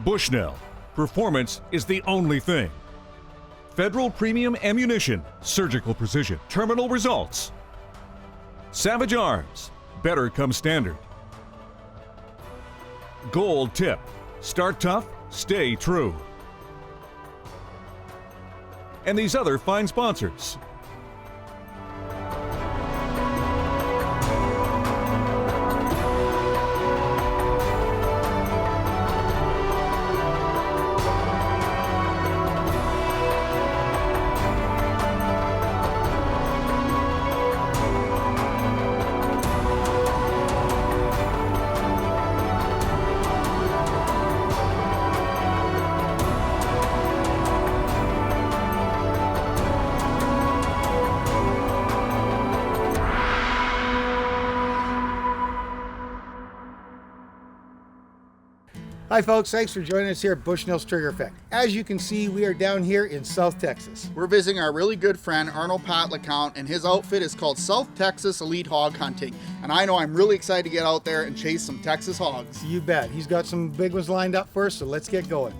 Bushnell, performance is the only thing. Federal Premium Ammunition, surgical precision, terminal results. Savage Arms, better come standard. Gold Tip, start tough, stay true. And these other fine sponsors. Hi folks, thanks for joining us here at Bushnell's Trigger Effect. As you can see, we are down here in South Texas. We're visiting our really good friend Arnold LeCount, and his outfit is called South Texas Elite Hog Hunting. And I know I'm really excited to get out there and chase some Texas hogs. You bet. He's got some big ones lined up for us, so let's get going.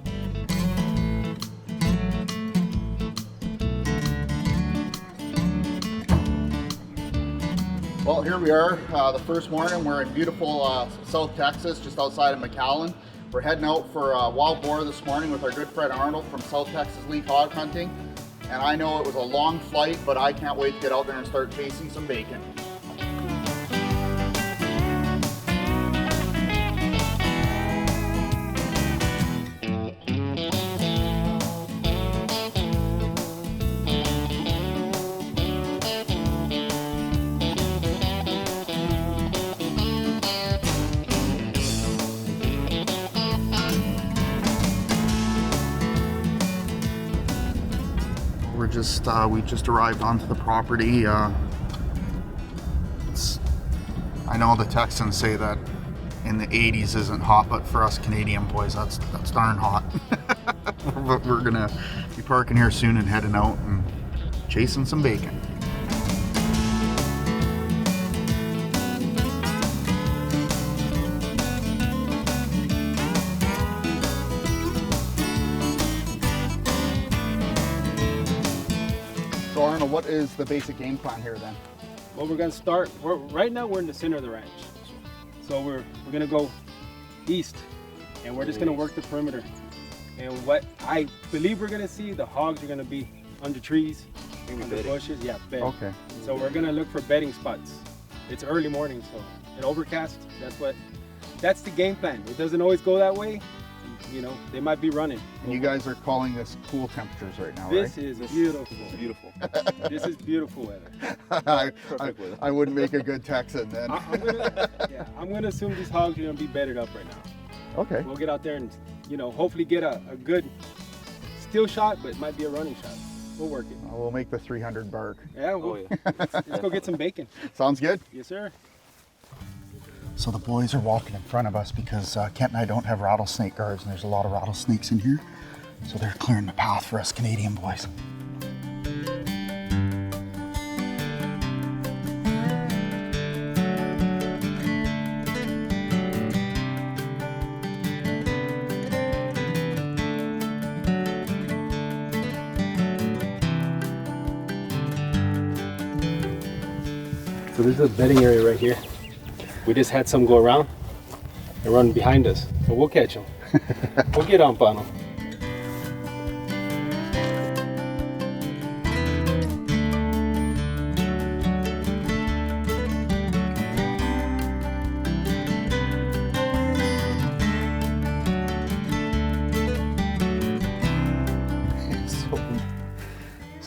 Well, here we are, the first morning. We're in beautiful South Texas, just outside of McAllen. We're heading out for a wild boar this morning with our good friend Arnold from South Texas Elite Hog Hunting. And I know it was a long flight, but I can't wait to get out there and start chasing some bacon. We just arrived onto the property. I know the Texans say that in the 80s isn't hot, but for us Canadian boys, that's darn hot. But we're gonna be parking here soon and heading out and chasing some bacon. So Arnold, what is the basic game plan here then? Well, we're gonna start. Right now we're in the center of the ranch, so we're gonna go east, and we're just gonna work the perimeter. And what I believe we're gonna see, the hogs are gonna be under trees, under bushes. Yeah, bedding. Okay. So we're gonna look for bedding spots. It's early morning, so an overcast. That's the game plan. It doesn't always go that way. You know, they might be running. And you guys are calling this cool temperatures right now, this right? Is beautiful. Beautiful. This is beautiful weather. I wouldn't make a good Texan then. I'm gonna assume these hogs are gonna be bedded up right now. Okay. We'll get out there and, you know, hopefully get a good still shot, but it might be a running shot. We'll work it. We'll make the 300 bark. Yeah, let's go get some bacon. Sounds good? Yes, sir. So the boys are walking in front of us because Kent and I don't have rattlesnake guards, and there's a lot of rattlesnakes in here. So they're clearing the path for us Canadian boys. So this is a bedding area right here. We just had some go around and run behind us, so we'll catch them. We'll get on them.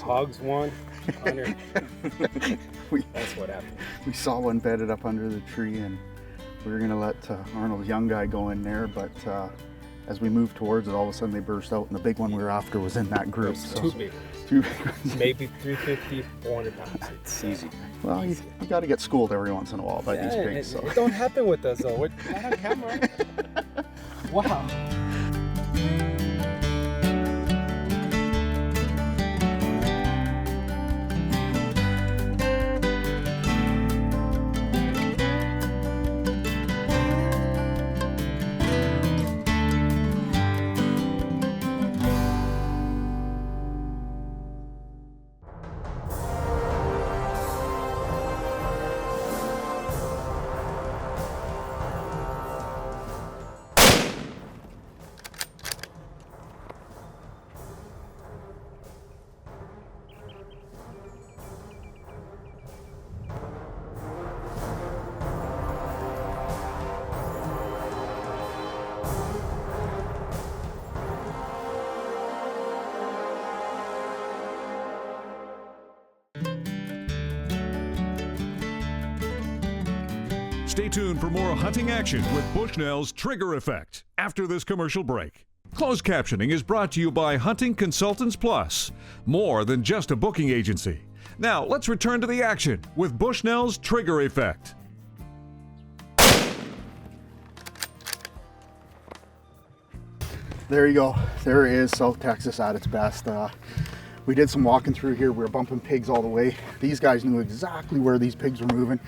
Hogs won. That's what happened. We saw one bedded up under the tree, and we were gonna let Arnold's young guy go in there, but as we moved towards it, all of a sudden they burst out, and the big one we were after was in that group. So, two big ones. Two big ones. Maybe 350, 400 pounds. It's easy. Well, you got to get schooled every once in a while by these pigs. It don't happen with us though. We're not on camera. Wow. Stay tuned for more hunting action with Bushnell's Trigger Effect after this commercial break. Closed captioning is brought to you by Hunting Consultants Plus, more than just a booking agency. Now, let's return to the action with Bushnell's Trigger Effect. There you go. There is South Texas at its best. We did some walking through here. We were bumping pigs all the way. These guys knew exactly where these pigs were moving,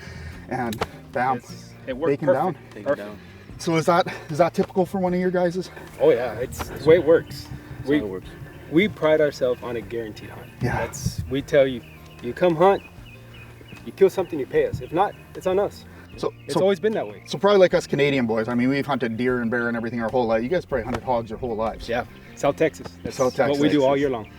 and bam, It worked taken down. perfect. So is that typical for one of your guys's? Oh yeah, it's the way it works. It works. We pride ourselves on a guaranteed hunt. Yeah. We tell you, you come hunt, you kill something, you pay us. If not, it's on us. It's always been that way. So probably like us Canadian boys. I mean, we've hunted deer and bear and everything our whole life. You guys probably hunted hogs your whole lives. Yeah, South Texas. That's South Texas. what we do all year long.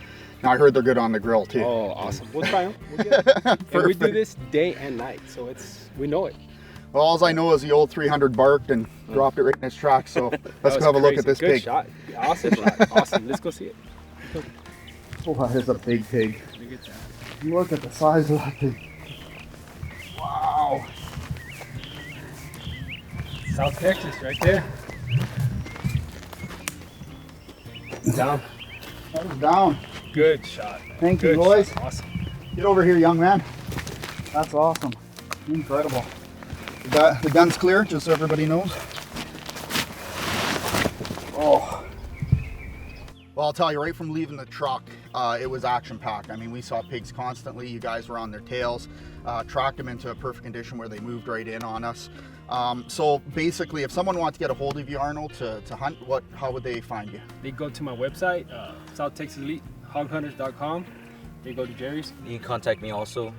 Now I heard they're good on the grill too. Oh, awesome. We'll try them. We'll get it. And we do this day and night, so we know it. Well, all I know is the old 300 barked and dropped it right in its tracks. So let's go have a look at this Good pig. shot. Awesome shot. Awesome. Let's go see it. Oh, that is a big pig. Look at that. Look at the size of that pig. Wow. South Texas right there. Down. That was down. Good shot. Man. Thank you, Good boys. shot. Awesome. Get over here, young man. That's awesome. Incredible. The gun's clear, just so everybody knows. Oh. Well, I'll tell you, right from leaving the truck, it was action-packed. I mean, we saw pigs constantly. You guys were on their tails, tracked them into a perfect condition where they moved right in on us. So basically, if someone wants to get a hold of you, Arnold, to hunt, how would they find you? They go to my website, South Texas Elite, hoghunters.com. They go to Jerry's. You can contact me also.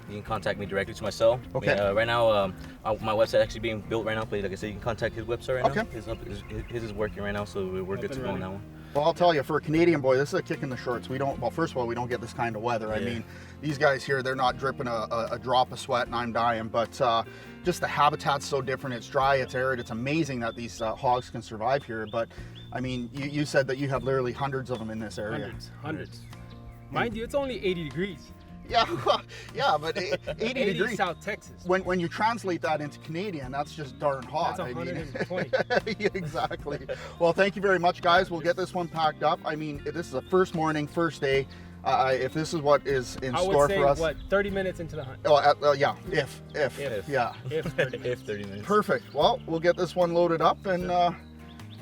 You can contact me directly to my cell. Okay. Right now, my website actually being built right now, but like I said, you can contact his website right Okay. now. His is working right now, so we're good to go on that one. Well, I'll tell you, for a Canadian boy, this is a kick in the shorts. Well, first of all, we don't get this kind of weather. I mean, these guys here, they're not dripping a drop of sweat and I'm dying, but just the habitat's so different. It's dry, it's arid. It's amazing that these hogs can survive here. But I mean, you said that you have literally hundreds of them in this area. Hundreds. Mind you, it's only 80 degrees. Yeah, yeah, but 80 degrees. South Texas. When you translate that into Canadian, that's just darn hot. That's 120. Yeah, exactly. Well, thank you very much, guys. We'll get this one packed up. I mean, this is the first morning, first day. If this is what is in store for us. What, 30 minutes into the hunt? Oh, yeah. If. Yeah. If 30 minutes. If 30 minutes. Perfect. Well, we'll get this one loaded up and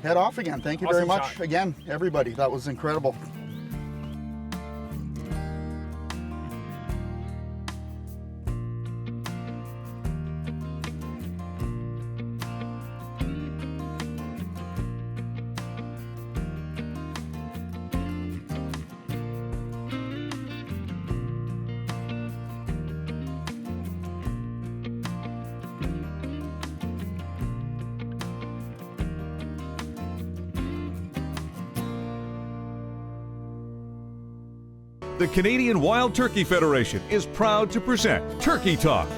head off again. Thank you very Awesome much shot. again, everybody. That was incredible. The Canadian Wild Turkey Federation is proud to present Turkey Talk.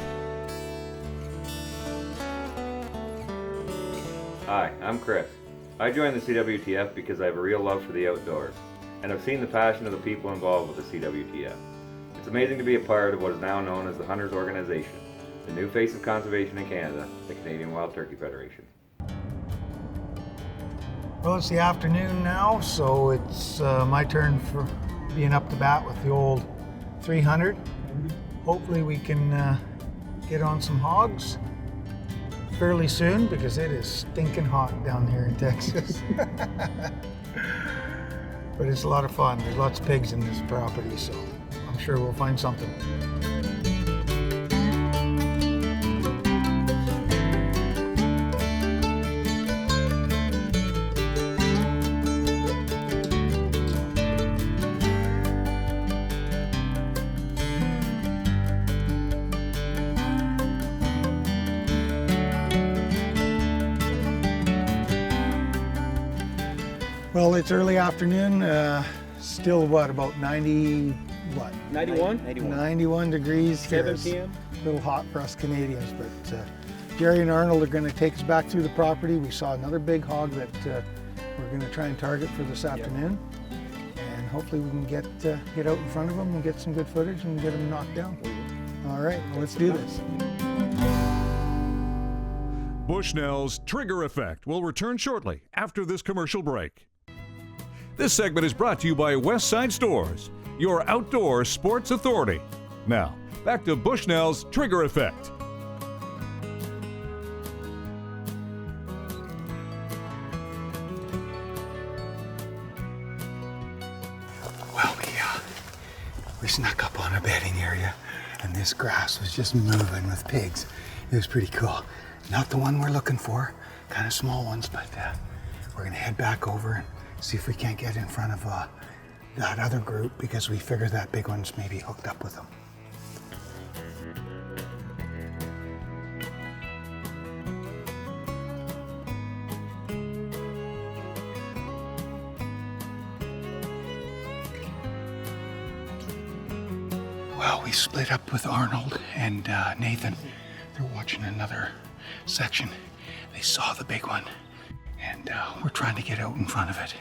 Hi, I'm Chris. I joined the CWTF because I have a real love for the outdoors, and I've seen the passion of the people involved with the CWTF. It's amazing to be a part of what is now known as the Hunters Organization, the new face of conservation in Canada, the Canadian Wild Turkey Federation. Well, it's the afternoon now, so it's my turn for being up to bat with the old 300. Hopefully we can get on some hogs fairly soon because it is stinking hot down here in Texas. But it's a lot of fun. There's lots of pigs in this property, so I'm sure we'll find something. Well, it's early afternoon, still about 91 degrees here. 7 It's p.m. a little hot for us Canadians, but Jerry and Arnold are going to take us back through the property. We saw another big hog that we're going to try and target for this afternoon. And hopefully we can get out in front of them and get some good footage and get them knocked down. All right, well, let's do this. Bushnell's Trigger Effect will return shortly after this commercial break. This segment is brought to you by Westside Stores, your outdoor sports authority. Now, back to Bushnell's Trigger Effect. Well, we snuck up on a bedding area, and this grass was just moving with pigs. It was pretty cool. Not the one we're looking for, kind of small ones, but we're gonna head back over and see if we can't get in front of that other group, because we figure that big one's maybe hooked up with them. Well, we split up with Arnold and Nathan. They're watching another section. They saw the big one, and we're trying to get out in front of it.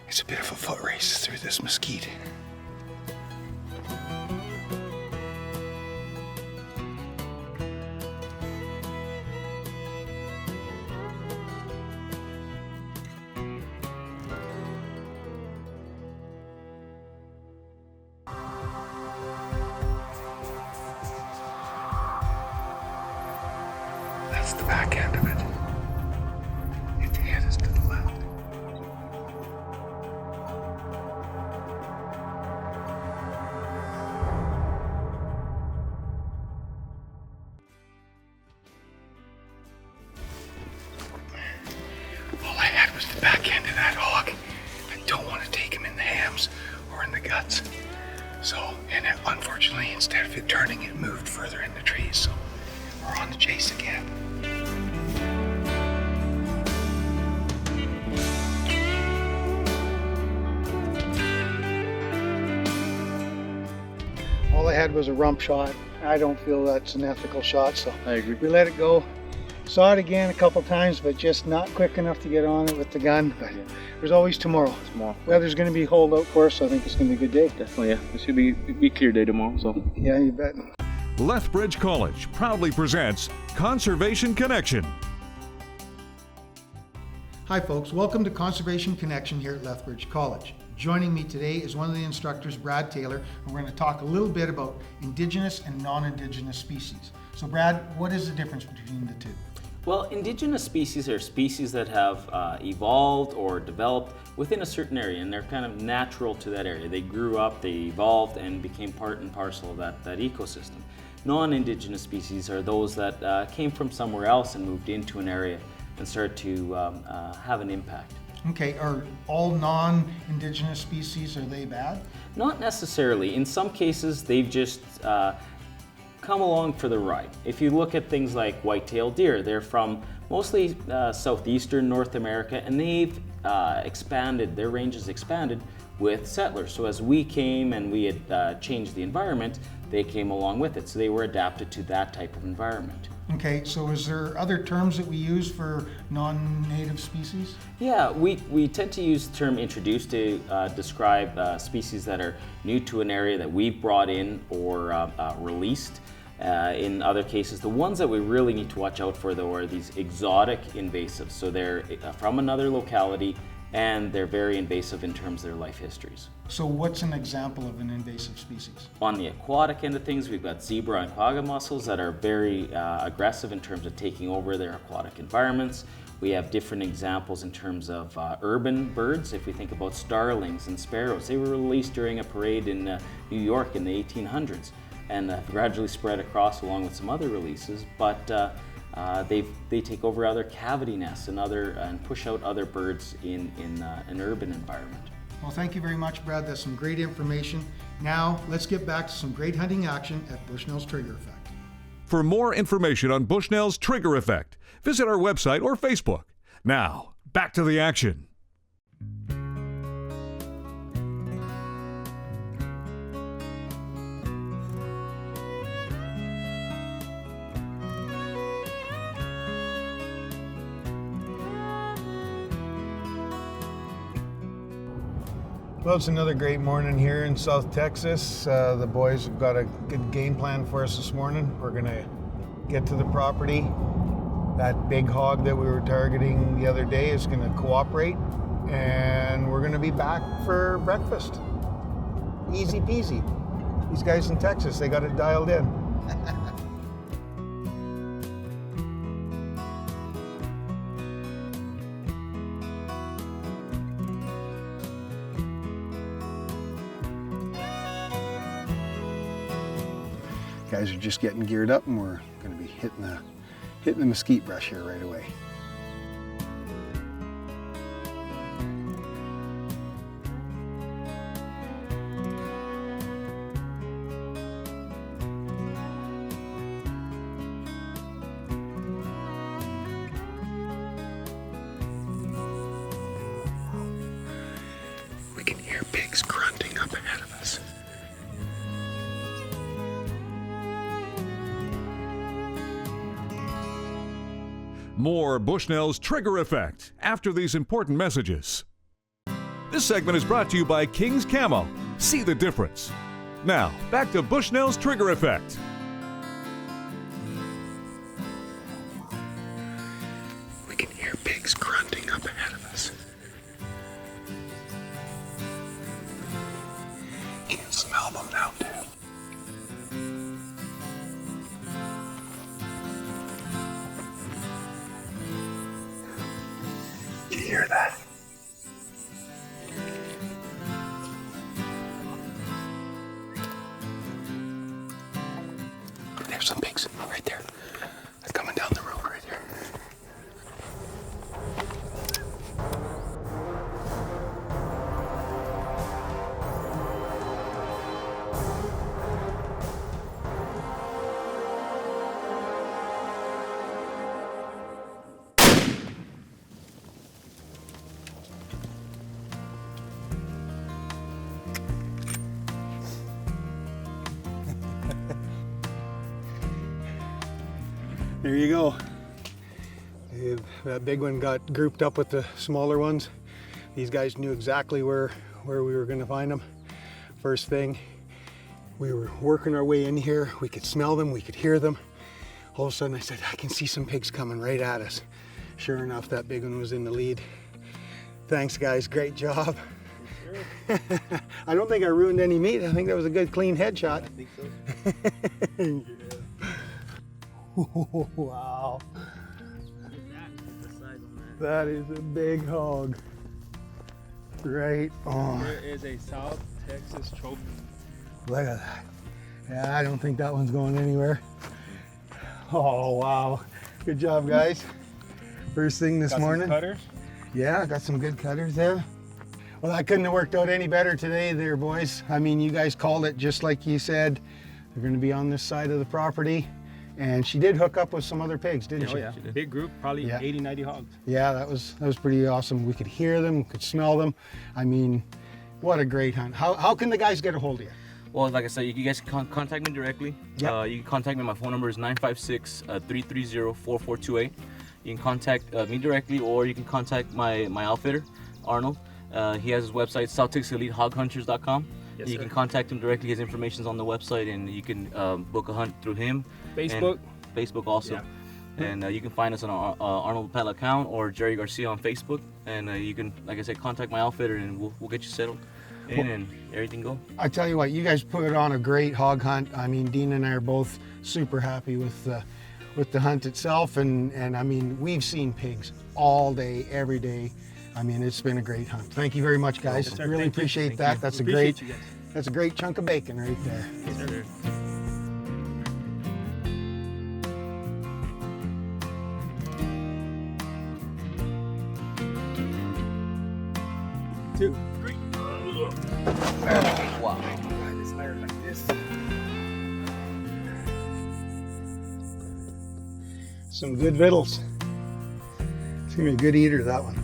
It's a bit of a foot race through this mesquite. That's the back end of it. If the head is to the left. All I had was the back end of that hog. I don't want to take him in the hams or in the guts. So, and unfortunately, instead of it turning, it moved further in the trees. So we're on the chase again. All I had was a rump shot. I don't feel that's an ethical shot, so I agree. we let it go. Saw it again a couple times, but just not quick enough to get on it with the gun. But there's always tomorrow. Weather's going to be holdout for us, so I think it's going to be a good day. Definitely, yeah. It should be clear day tomorrow, so. Yeah, you bet. Lethbridge College proudly presents Conservation Connection. Hi folks, welcome to Conservation Connection here at Lethbridge College. Joining me today is one of the instructors, Brad Taylor, and we're going to talk a little bit about Indigenous and non-Indigenous species. So Brad, what is the difference between the two? Well, indigenous species are species that have evolved or developed within a certain area, and they're kind of natural to that area. They grew up, they evolved, and became part and parcel of that ecosystem. Non-indigenous species are those that came from somewhere else and moved into an area and started to have an impact. Okay, are all non-Indigenous species, are they bad? Not necessarily. In some cases, they've just come along for the ride. If you look at things like white-tailed deer, they're from mostly southeastern North America, and they've expanded, their range has expanded with settlers. So as we came and we had changed the environment, they came along with it. So they were adapted to that type of environment. Okay, so is there other terms that we use for non-native species? Yeah, we tend to use the term introduced to describe species that are new to an area that we've brought in or released. In other cases, the ones that we really need to watch out for, though, are these exotic invasives. So they're from another locality, and they're very invasive in terms of their life histories. So what's an example of an invasive species? On the aquatic end of things, we've got zebra and quagga mussels that are very aggressive in terms of taking over their aquatic environments. We have different examples in terms of urban birds. If we think about starlings and sparrows, they were released during a parade in New York in the 1800s and gradually spread across along with some other releases, but they take over other cavity nests and push out other birds in an urban environment. Well, thank you very much, Brad. That's some great information. Now, let's get back to some great hunting action at Bushnell's Trigger Effect. For more information on Bushnell's Trigger Effect, visit our website or Facebook. Now, back to the action. Well, it's another great morning here in South Texas. The boys have got a good game plan for us this morning. We're going to get to the property, that big hog that we were targeting the other day is going to cooperate, and we're going to be back for breakfast. Easy peasy. These guys in Texas, they got it dialed in. Guys are just getting geared up, and we're going to be hitting the mesquite brush here right away. We can hear pigs grunting up ahead of us. More Bushnell's Trigger Effect after these important messages. This segment is brought to you by King's Camo. See the difference. Now, back to Bushnell's Trigger Effect. We can hear pigs grunting up ahead of us. You can smell them now, too. You hear that? There's some pigs right there. They're coming down the road right there. There you go. That big one got grouped up with the smaller ones. These guys knew exactly where we were going to find them. First thing, we were working our way in here. We could smell them, we could hear them. All of a sudden I said, I can see some pigs coming right at us. Sure enough, that big one was in the lead. Thanks guys, great job. Sure. I don't think I ruined any meat. I think that was a good clean headshot. I think so. Yeah. Wow. That is a big hog. Right on. There is a South Texas trophy. Look at that. Yeah, I don't think that one's going anywhere. Oh, wow. Good job, guys. First thing this morning. Some cutters? Yeah, got some good cutters there. Well, that couldn't have worked out any better today there, boys. I mean, you guys called it just like you said. They're going to be on this side of the property. And she did hook up with some other pigs, didn't she? Oh yeah, big group, probably 80, 90 hogs. Yeah, that was pretty awesome. We could hear them, could smell them. I mean, what a great hunt. How can the guys get a hold of you? Well, like I said, you guys can contact me directly. Yeah. You can contact me. My phone number is 956-330-4428. You can contact me directly, or you can contact my outfitter, Arnold. He has his website, SouthTexasEliteHogHunters.com. Yes, you sir. can contact him directly. His information's on the website, and you can book a hunt through him. Facebook. And Facebook also. Yeah. And you can find us on our Arnold Pella account or Jerry Garcia on Facebook. And you can, like I said, contact my outfitter, and we'll get you settled in and everything go. I tell you what, you guys put on a great hog hunt. I mean, Dean and I are both super happy with the hunt itself, and I mean, we've seen pigs all day, every day. I mean, it's been a great hunt. Thank you very much, guys. Yes, sir. Really Thank you. appreciate Thank that. you. That's a Appreciate great, you guys. that's a great chunk of bacon right there. Yes, sir. Two, three. Wow. This layer like this. Some good victuals. It's gonna be a good eater, that one.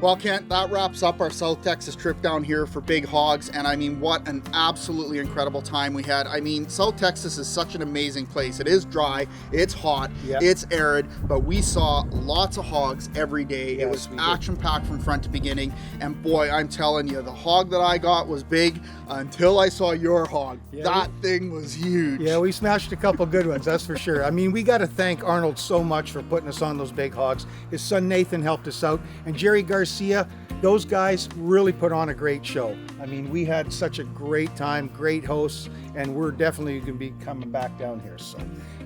Well, Kent, that wraps up our South Texas trip down here for Big Hogs, and I mean, what an absolutely incredible time we had. I mean, South Texas is such an amazing place. It is dry, it's hot, Yep. it's arid, but we saw lots of hogs every day. Yes, It was we did. action-packed from front to beginning, and boy, I'm telling you, the hog that I got was big until I saw your hog. Yeah, That thing was huge. Yeah, we smashed a couple good ones, that's for sure. I mean, we got to thank Arnold so much for putting us on those big hogs. His son Nathan helped us out, and Jerry Garcia. Those guys really put on a great show. I mean, we had such a great time, great hosts, and we're definitely going to be coming back down here. So,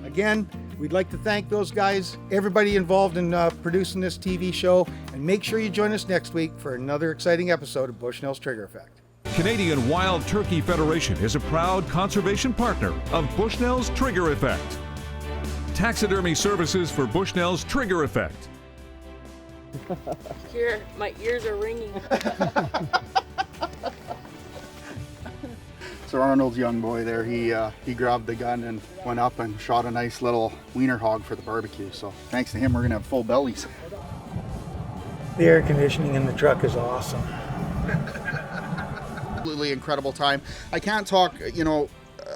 again, we'd like to thank those guys, everybody involved in producing this TV show, and make sure you join us next week for another exciting episode of Bushnell's Trigger Effect. Canadian Wild Turkey Federation is a proud conservation partner of Bushnell's Trigger Effect. Taxidermy services for Bushnell's Trigger Effect. Here, my ears are ringing. So Arnold's young boy there, he grabbed the gun and went up and shot a nice little wiener hog for the barbecue. So thanks to him, we're gonna have full bellies. The air conditioning in the truck is awesome. Absolutely incredible time. I can't talk, you know,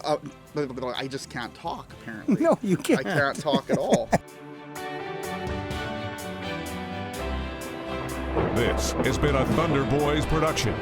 I just can't talk apparently. No, you can't. I can't talk at all. This has been a Thunder Boys production.